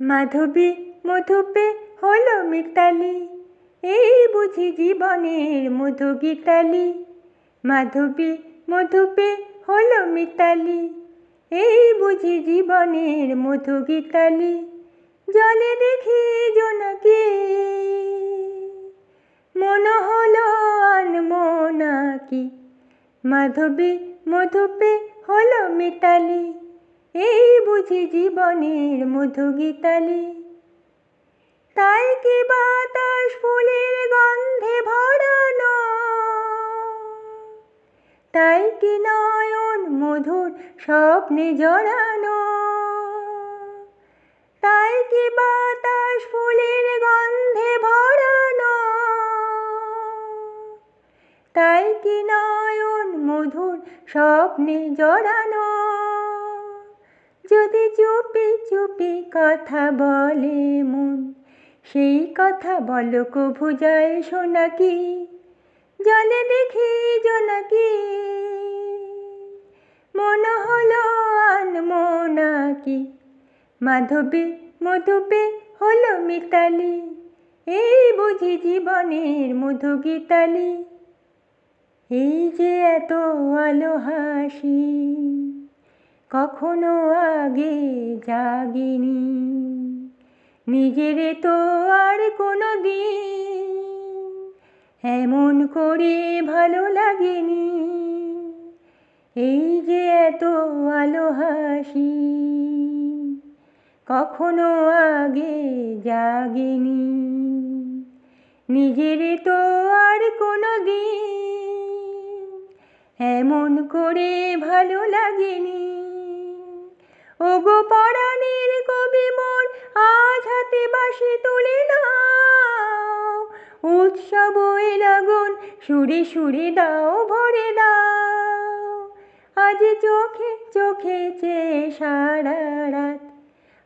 মাধবী মধুপে হলো মিতালি, এই বুঝি জীবনের মধু গীতালি। মাধবী মধুপে হলো মিতালি, এই বুঝি জীবনের মধু গীতালি। জলে দেখি জোনাকি, মন হলো আনমো নাকি। মাধবী মধুপে হলো মিতালি, এই বুঝি জীবনের মধু গীতালি। তাই কি বাতাস ফুলের গন্ধে ভরানো, তাই কি নয়ন মধুর স্বপ্নে জড়ানো। তাই কি বাতাস ফুলের গন্ধে ভরানো, তাই কি নয়ন মধুর স্বপ্নে জড়ানো। যদি চুপি চুপি কথা বলে মন, সেই কথা বলো কভু যায় শোনাকি। জলে দেখি জোনাকি, মন হলো আনমো নাকি। মাধবী মধুপে হলো মিতালি, এই বুঝি জীবনের মধু গীতালি। এই যে এত আলো হাসি, কখনো আগে জাগিনি। নিজেরে তো আর কোনো দিন এমন করে ভালো লাগেনি। এই যে এত আলো হাসি, কখনো আগে জাগেনি। নিজেরে তো আর কোনো দিন এমন করে ভালো লাগেনি। ওগো পরাণের কবি মোর, আজ হাতে বাঁশি তুলে নাও। উৎসব ওই লগন সুরে সুরে দাও ভরে দাও। আজ চোখে চোখে চেয়ে সারা রাত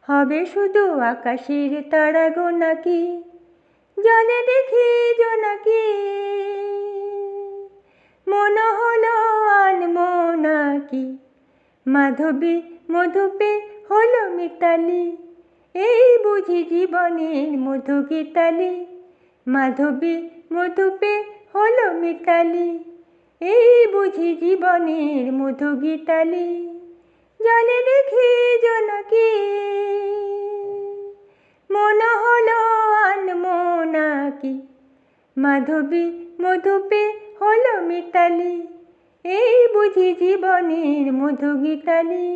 হবে শুধু আকাশের তারা গোনাকি। জলে দেখি জোনাকি, মন হলো আনমো নাকি। মাধবী মধুপে হলো মিতালি, এই বুঝি জীবনের মধু গীতালি। মাধবী মধুপে হলো মিতালি, এই বুঝি জীবনের মধু গীতালি। জলে দেখি জোনাকি, মন হলো আনমো নাকি। মাধবী মধুপে হলো মিতালি, এই বুঝি জীবনের মধু গীতালি।